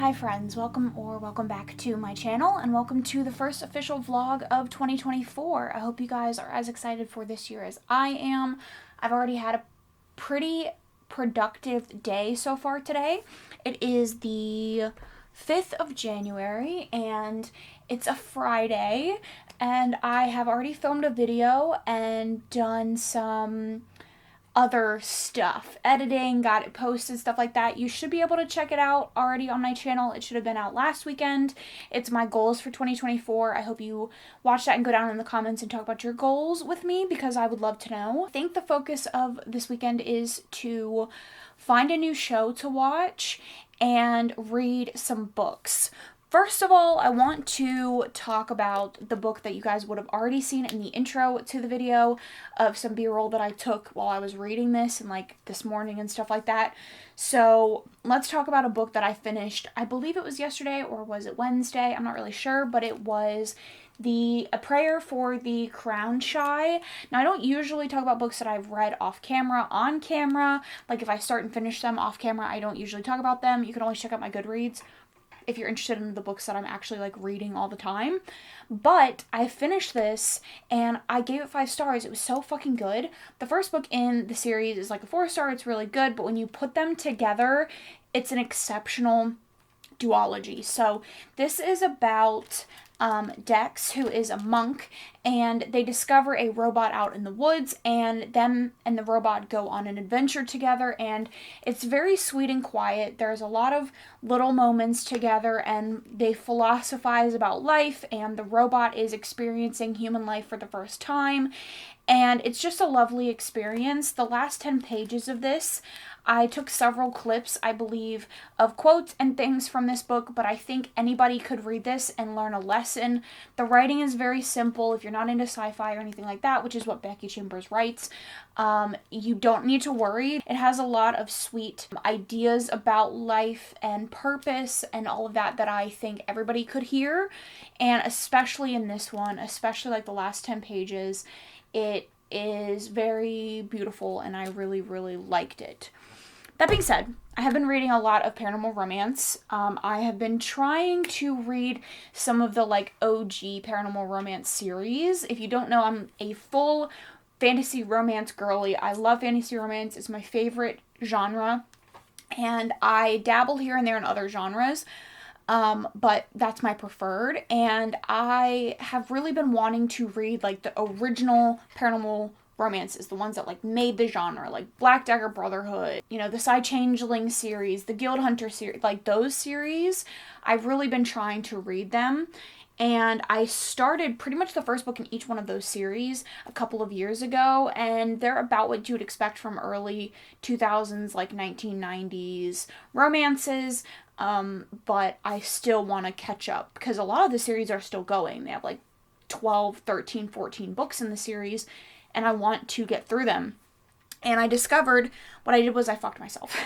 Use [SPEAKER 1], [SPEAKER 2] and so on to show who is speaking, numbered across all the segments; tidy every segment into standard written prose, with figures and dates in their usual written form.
[SPEAKER 1] Hi friends, welcome back to my channel and welcome to the first official vlog of 2024. I hope you guys are as excited for this year as I am. I've already had a pretty productive day so far today. It is the 5th of January and it's a Friday and I have already filmed a video and done some other stuff, editing, got it posted, stuff like that. You should be able to check it out already on my channel. It should have been out last weekend. It's my goals for 2024. I hope you watch that and go down in the comments and talk about your goals with me because I would love to know. I think the focus of this weekend is to find a new show to watch and read some books. First of all, I want to talk about the book that you guys would have already seen in the intro to the video of some B-roll that I took while I was reading this and like this morning and stuff like that. So let's talk about a book that I finished. I believe it was yesterday or was it Wednesday? I'm not really sure, but it was A Prayer for the Crown Shy. Now, I don't usually talk about books that I've read off camera, on camera. Like if I start and finish them off camera, I don't usually talk about them. You can always check out my Goodreads if you're interested in the books that I'm actually like reading all the time. But I finished this and I gave it 5 stars. It was so fucking good. The first book in the series is like a 4-star. It's really good, but when you put them together, it's an exceptional duology. So this is about Dex, who is a monk, and they discover a robot out in the woods, and them and the robot go on an adventure together, and it's very sweet and quiet. There's a lot of little moments together, and they philosophize about life, and the robot is experiencing human life for the first time, and it's just a lovely experience. The last 10 pages of this, I took several clips, I believe, of quotes and things from this book, but I think anybody could read this and learn a lesson. The writing is very simple. If you're not into sci-fi or anything like that, which is what Becky Chambers writes, you don't need to worry. It has a lot of sweet ideas about life and purpose and all of that that I think everybody could hear, and especially in this one, especially like the last 10 pages, it is very beautiful and I really, really liked it. That being said, I have been reading a lot of paranormal romance. I have been trying to read some of the like OG paranormal romance series. If you don't know, I'm a full fantasy romance girly. I love fantasy romance. It's my favorite genre. And I dabble here and there in other genres. But that's my preferred. And I have really been wanting to read like the original paranormal romances, the ones that like made the genre, like Black Dagger Brotherhood, you know, the Psy Changeling series, the Guild Hunter series, like those series. I've really been trying to read them. And I started pretty much the first book in each one of those series a couple of years ago, and they're about what you would expect from early 2000s, like 1990s romances, but I still want to catch up because a lot of the series are still going. They have like 12, 13, 14 books in the series, and I want to get through them. And I discovered, what I did was I fucked myself.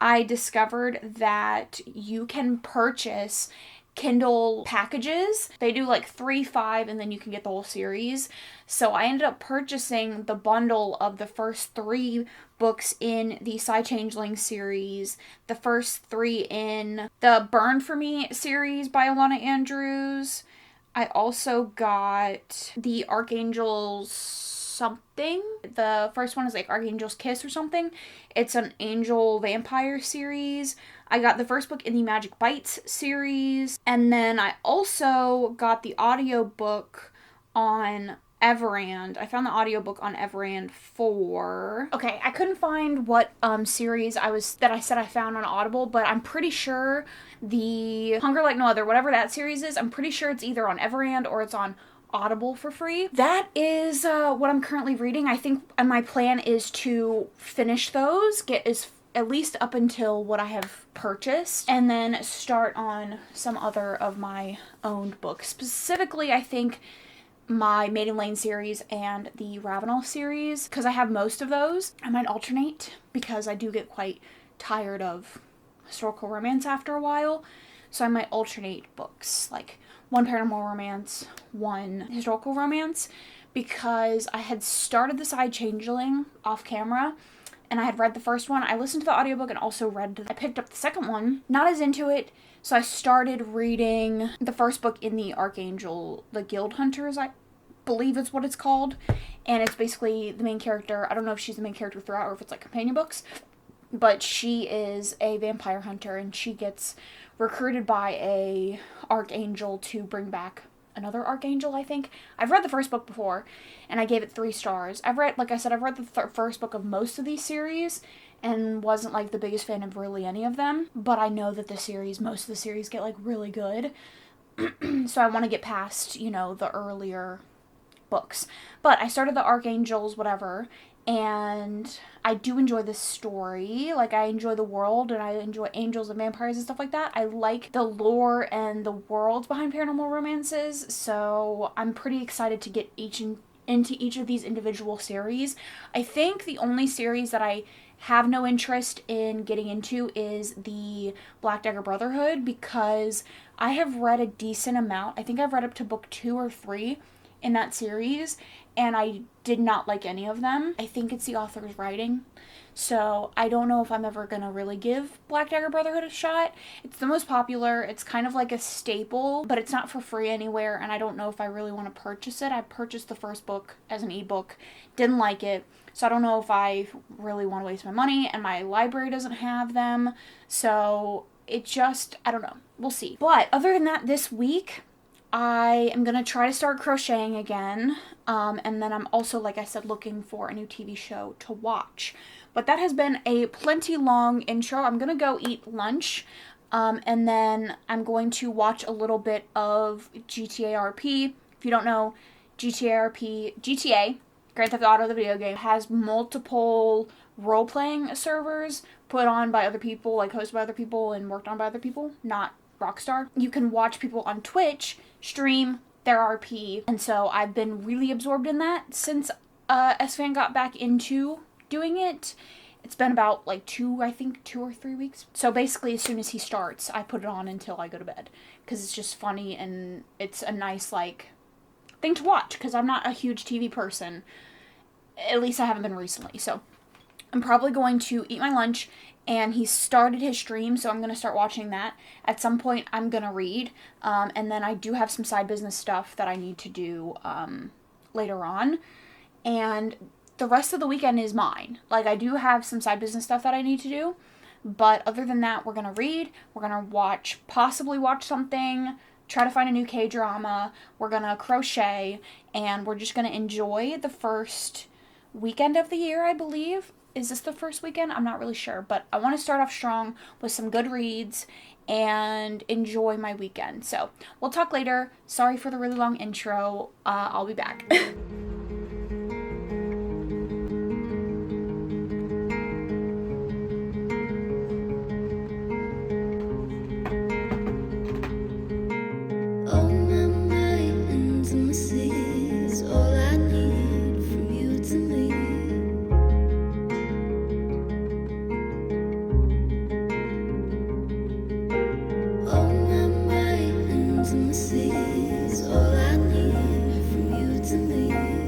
[SPEAKER 1] I discovered that you can purchase Kindle packages. They do like 3, 5, and then you can get the whole series. So I ended up purchasing the bundle of the first 3 books in the Psy Changeling series, the first 3 in the Burn For Me series by Alana Andrews. I also got the Archangel's something. The first one is like Archangel's Kiss or something. It's an angel vampire series. I got the first book in the Magic Bites series. And then I also got the audiobook on Everand. I found the audiobook on Everand for... Okay, I couldn't find what series I said I found on Audible, but I'm pretty sure the Hunger Like No Other, whatever that series is, I'm pretty sure it's either on Everand or it's on Audible for free. That is what I'm currently reading. I think my plan is to finish those, get at least up until what I have purchased, and then start on some other of my owned books. Specifically, I think my Maiden Lane series and the Ravenel series, because I have most of those. I might alternate because I do get quite tired of historical romance after a while, so I might alternate books, like one paranormal romance, one historical romance, because I had started the Psy Changeling off camera, and I had read the first one. I listened to the audiobook and also I picked up the second one. Not as into it, so I started reading the first book in the Archangel, the Guild Hunters, I believe is what it's called. And it's basically the main character. I don't know if she's the main character throughout or if it's like companion books, but she is a vampire hunter, and she gets recruited by a archangel to bring back another archangel, I think. I've read the first book before, and I gave it 3 stars. Like I said, I've read the first book of most of these series, and wasn't like the biggest fan of really any of them, but I know that most of the series get like really good, so I want to get past, the earlier books. But I started the Archangels, whatever, and I do enjoy this story. Like, I enjoy the world, and I enjoy angels and vampires and stuff like that. I like the lore and the worlds behind paranormal romances, so I'm pretty excited to get into each of these individual series. I think the only series that I have no interest in getting into is the Black Dagger Brotherhood, because I have read a decent amount. I think I've read up to book 2 or 3 in that series, and I did not like any of them. I think it's the author's writing, so I don't know if I'm ever gonna really give Black Dagger Brotherhood a shot. It's the most popular, it's kind of like a staple, but it's not for free anywhere, and I don't know if I really want to purchase it. I purchased the first book as an ebook, didn't like it, so I don't know if I really want to waste my money, and my library doesn't have them, so I don't know. We'll see. But other than that, this week, I am going to try to start crocheting again, and then I'm also, like I said, looking for a new TV show to watch. But that has been a plenty long intro. I'm going to go eat lunch, and then I'm going to watch a little bit of GTA RP. If you don't know, GTA, Grand Theft Auto, the video game, has multiple role-playing servers put on by other people, like hosted by other people and worked on by other people, not Rockstar. You can watch people on Twitch stream their RP, and so I've been really absorbed in that since S-Fan got back into doing it. It's been about like 2 or 3 weeks. So basically, as soon as he starts, I put it on until I go to bed, because it's just funny and it's a nice like thing to watch, because I'm not a huge TV person. At least I haven't been recently. So I'm probably going to eat my lunch, and he started his stream, so I'm going to start watching that. At some point, I'm going to read, and then I do have some side business stuff that I need to do later on, and the rest of the weekend is mine. Like, I do have some side business stuff that I need to do, but other than that, we're going to read, we're going to possibly watch something, try to find a new K-drama, we're going to crochet, and we're just going to enjoy the first weekend of the year, I believe. Is this the first weekend? I'm not really sure, but I want to start off strong with some good reads and enjoy my weekend. So we'll talk later. Sorry for the really long intro. I'll be back.
[SPEAKER 2] All I need from you to me.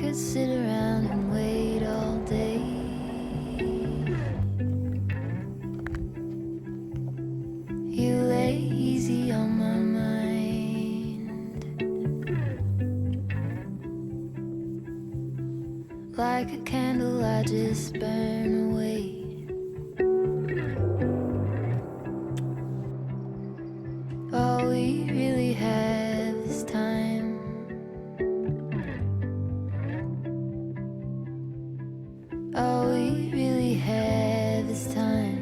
[SPEAKER 2] could sit around and wait all day. You lay easy on my mind, like a candle I just burn away. All we really have is time. All we really have is time.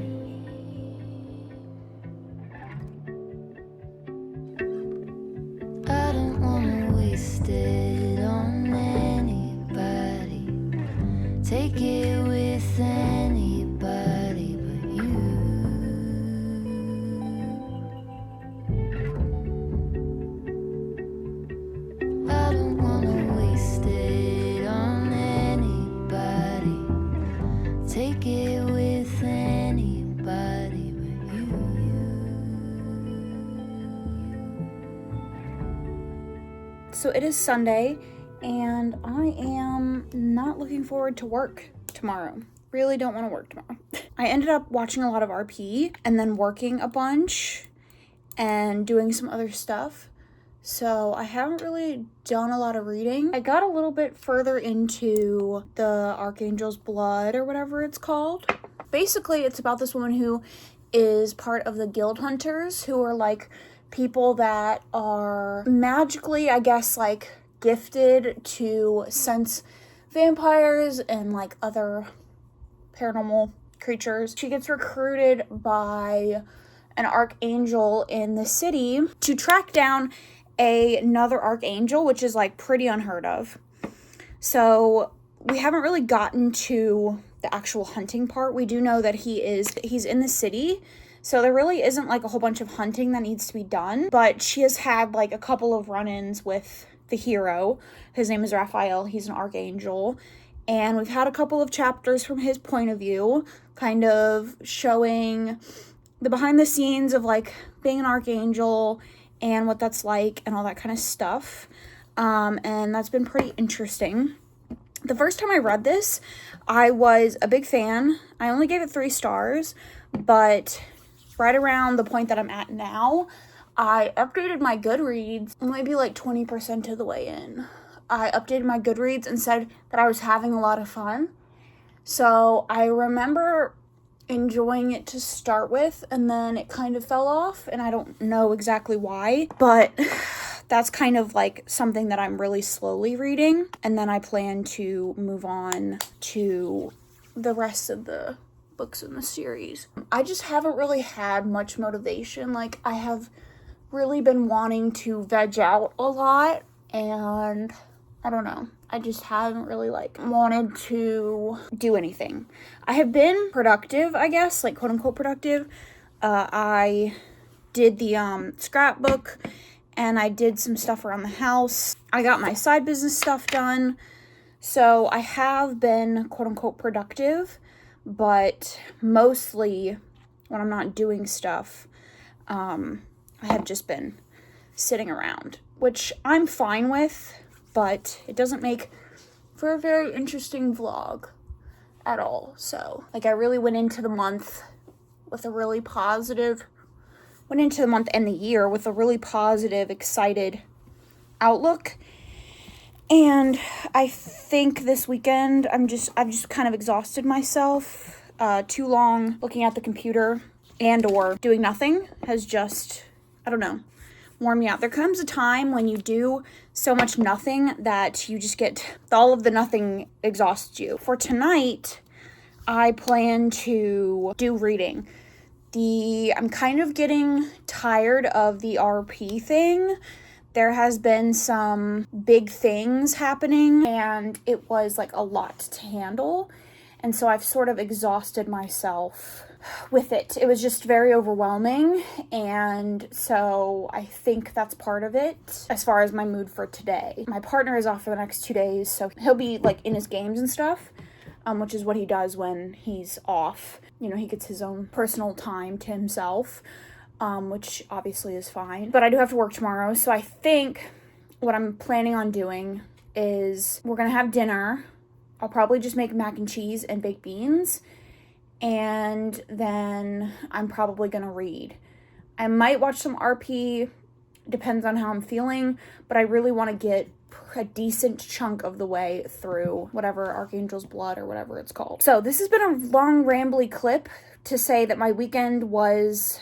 [SPEAKER 2] I don't wanna waste it on anybody. Take it with anybody but you. I don't wanna waste it on anybody. Take it with anybody but you.
[SPEAKER 1] So it is Sunday, and I am not looking forward to work tomorrow. Really don't want to work tomorrow. I ended up watching a lot of RP and then working a bunch and doing some other stuff. So I haven't really done a lot of reading. I got a little bit further into the Archangel's Blood or whatever it's called. Basically, it's about this woman who is part of the guild hunters, who are like people that are magically, I guess, like gifted to sense vampires and like other paranormal creatures. She gets recruited by an archangel in the city to track down another archangel, which is like pretty unheard of. So we haven't really gotten to the actual hunting part. We do know that he's in the city, so there really isn't like a whole bunch of hunting that needs to be done, but she has had like a couple of run-ins with the hero. His name is Raphael. He's an archangel, and we've had a couple of chapters from his point of view, kind of showing the behind the scenes of like being an archangel and what that's like and all that kind of stuff. And that's been pretty interesting. The first time I read this, I was a big fan. I only gave it 3 stars, but right around the point that I'm at now, I updated my Goodreads maybe like 20% of the way in. I updated my Goodreads and said that I was having a lot of fun. So I remember enjoying it to start with, and then it kind of fell off, and I don't know exactly why, but that's kind of like something that I'm really slowly reading, and then I plan to move on to the rest of the books in the series. I just haven't really had much motivation. Like, I have really been wanting to veg out a lot, and I don't know. I just haven't really like wanted to do anything. I have been productive, I guess, like quote unquote productive. I did the scrapbook, and I did some stuff around the house. I got my side business stuff done. So I have been quote unquote productive, but mostly when I'm not doing stuff, I have just been sitting around, which I'm fine with, but it doesn't make for a very interesting vlog at all. So, like, I really went into the month with a really positive, and the year with a really positive, excited outlook. And I think this weekend, I've just kind of exhausted myself. Too long looking at the computer and or doing nothing has just, I don't know, worn me out. There comes a time when you do so much nothing that you just get, all of the nothing exhausts you. For tonight, I plan to do reading. I'm kind of getting tired of the RP thing. There has been some big things happening, and it was like a lot to handle. And so I've sort of exhausted myself with it. It was just very overwhelming, and so I think that's part of it as far as my mood for today. My partner is off for the next 2 days, so he'll be like in his games and stuff, which is what he does when he's off. You know, he gets his own personal time to himself, which obviously is fine. But I do have to work tomorrow, so I think what I'm planning on doing is we're gonna have dinner. I'll probably just make mac and cheese and baked beans, and then I'm probably gonna read. I might watch some RP, depends on how I'm feeling, but I really want to get a decent chunk of the way through whatever Archangel's Blood or whatever it's called. So this has been a long rambly clip to say that my weekend was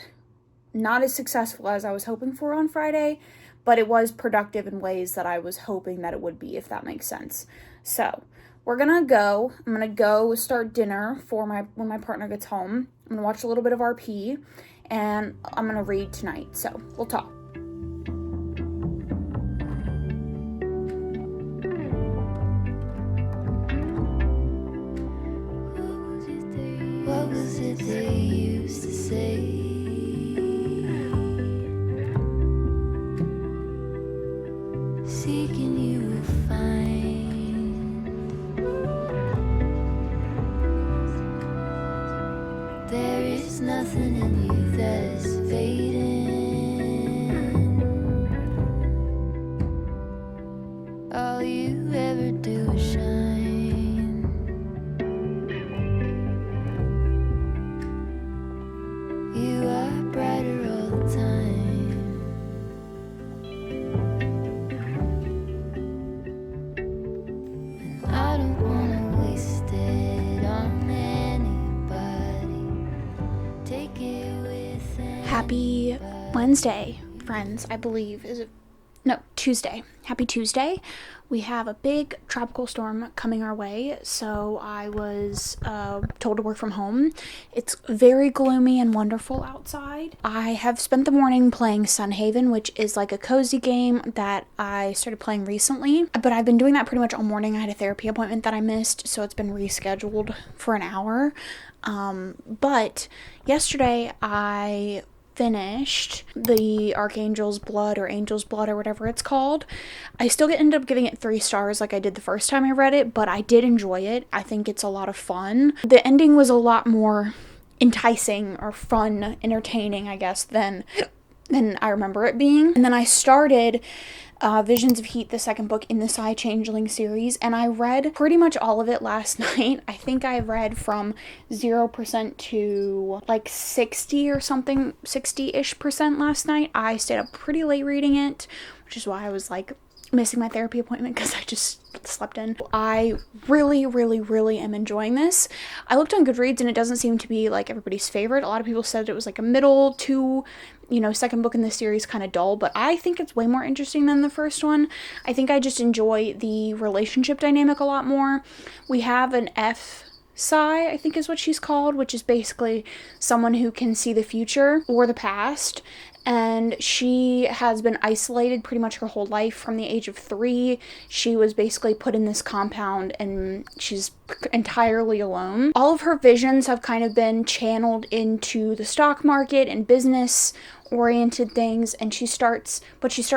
[SPEAKER 1] not as successful as I was hoping for on Friday, but it was productive in ways that I was hoping that it would be, if that makes sense. So we're gonna go. I'm gonna go start dinner for when my partner gets home. I'm gonna watch a little bit of RP, and I'm gonna read tonight. So we'll talk.
[SPEAKER 2] What was it they used to say? Seeking you will find. There is nothing in you that is fading. All you ever do is shine. You are brighter all the time. And I don't wanna waste it on anybody. Take it with
[SPEAKER 1] Happy Wednesday, friends, I believe. Is it? No, Tuesday. Happy Tuesday. We have a big tropical storm coming our way, so I was told to work from home. It's very gloomy and wonderful outside. I have spent the morning playing Sunhaven, which is like a cozy game that I started playing recently, but I've been doing that pretty much all morning. I had a therapy appointment that I missed, so it's been rescheduled for an hour. But yesterday I finished the Archangel's Blood or Angel's Blood or whatever it's called. I still ended up giving it 3 stars like I did the first time I read it, but I did enjoy it. I think it's a lot of fun. The ending was a lot more enticing or fun, entertaining, I guess, than I remember it being. And then I started Visions of Heat, the second book in the Psy Changeling series, and I read pretty much all of it last night. I think I read from 0% to like 60 or something, 60-ish% last night. I stayed up pretty late reading it, which is why I was like missing my therapy appointment because I just slept in. I really, really, really am enjoying this. I looked on Goodreads and it doesn't seem to be like everybody's favorite. A lot of people said it was like a middle to, second book in the series kind of dull, but I think it's way more interesting than the first one. I think I just enjoy the relationship dynamic a lot more. We have an Psy, I think is what she's called, which is basically someone who can see the future or the past. And she has been isolated pretty much her whole life from the age of 3. She was basically put in this compound and she's entirely alone. All of her visions have kind of been channeled into the stock market and business oriented things, and she starts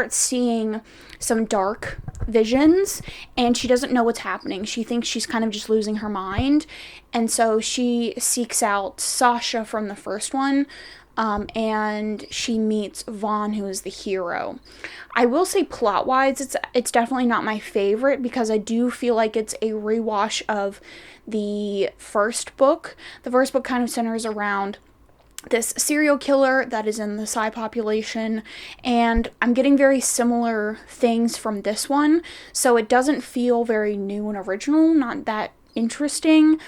[SPEAKER 1] seeing some dark visions, and she doesn't know what's happening. She thinks she's kind of just losing her mind, and so she seeks out Sasha from the first one, and she meets Vaughn, who is the hero. I will say plot-wise, it's definitely not my favorite because I do feel like it's a rewash of the first book. The first book kind of centers around this serial killer that is in the Psy population, and I'm getting very similar things from this one, so it doesn't feel very new and original, not that interesting.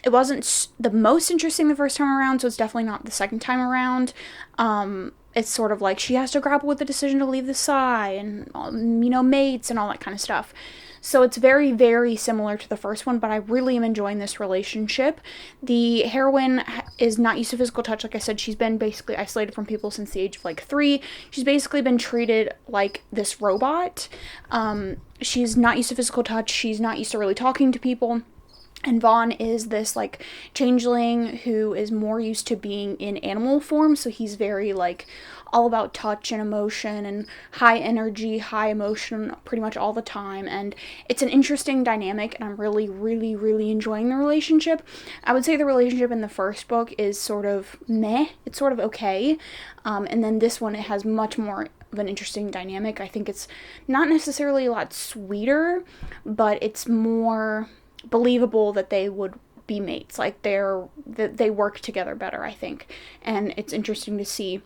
[SPEAKER 1] It wasn't the most interesting the first time around, so it's definitely not the second time around. It's sort of like she has to grapple with the decision to leave the Psy and, mates and all that kind of stuff. So it's very, very similar to the first one, but I really am enjoying this relationship. The heroine is not used to physical touch. Like I said, she's been basically isolated from people since the age of like 3. She's basically been treated like this robot. She's not used to physical touch. She's not used to really talking to people. And Vaughn is this, like, changeling who is more used to being in animal form, so he's very, like, all about touch and emotion and high energy, high emotion pretty much all the time, and it's an interesting dynamic, and I'm really, really, really enjoying the relationship. I would say the relationship in the first book is sort of meh, it's sort of okay, and then this one, it has much more of an interesting dynamic. I think it's not necessarily a lot sweeter, but it's more believable that they would be mates. Like they work together better, I think. And it's interesting to see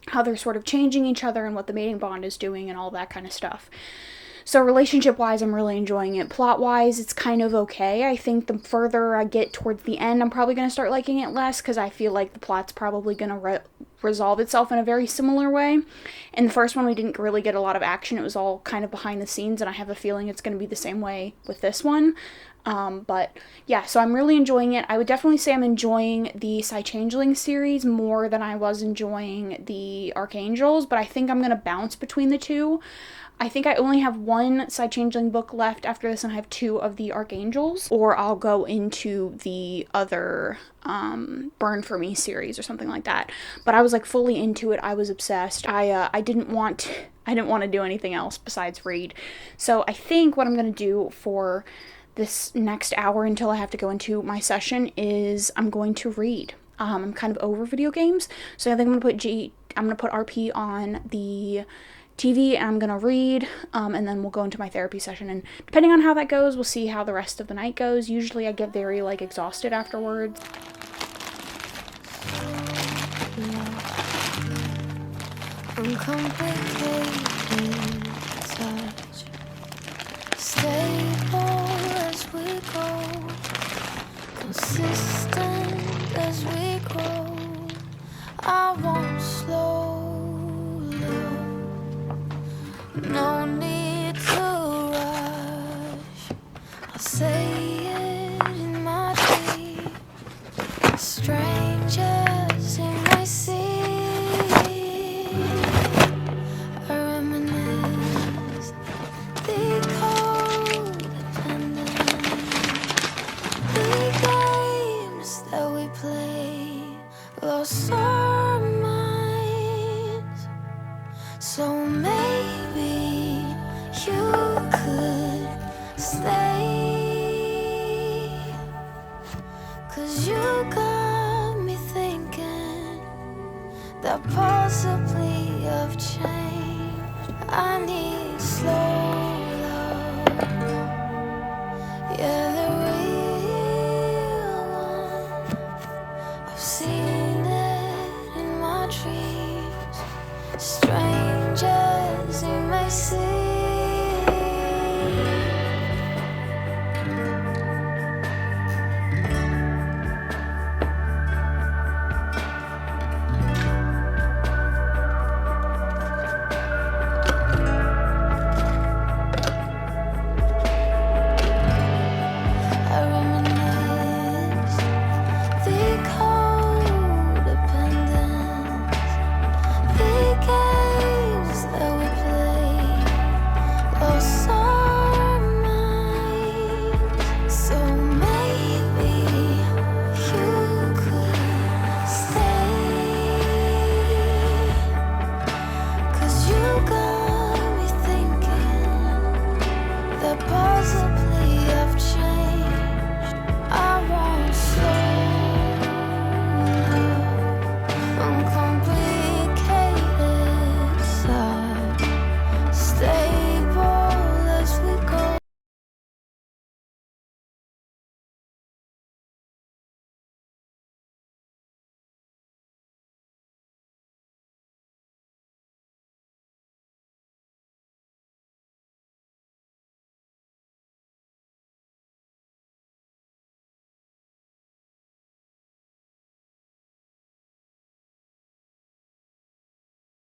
[SPEAKER 1] how they're sort of changing each other and what the mating bond is doing and all that kind of stuff. So relationship-wise, I'm really enjoying it. Plot-wise, it's kind of okay. I think the further I get towards the end, I'm probably going to start liking it less, because I feel like the plot's probably going to resolve itself in a very similar way. In the first one, we didn't really get a lot of action. It was all kind of behind the scenes, and I have a feeling it's going to be the same way with this one. But yeah, so I'm really enjoying it. I would definitely say I'm enjoying the Psy-Changeling series more than I was enjoying the Archangels, but I think I'm going to bounce between the two. I think I only have one Psy-Changeling book left after this, and I have 2 of the Archangels, or I'll go into the other Burn For Me series or something like that. But I was like fully into it. I was obsessed. I didn't want to do anything else besides read. So I think what I'm going to do for this next hour until I have to go into my session is I'm going to read. I'm kind of over video games, so I think I'm going to put RP on the TV, and I'm gonna read, and then we'll go into my therapy session, and depending on how that goes, we'll see how the rest of the night goes. Usually I get very exhausted afterwards.
[SPEAKER 2] Uncomplicated touch, stable as we go, consistent as we grow. I won't slow love, no need to rush. I'll say it in my dreams, strangers in my sea. I reminisce the codependent, the games that we play, lost our minds. So maybe you could stay, 'cause you got me thinking that possibly I've changed. I need slow love, yeah, the real one. I've seen it in my dreams, strangers you may see.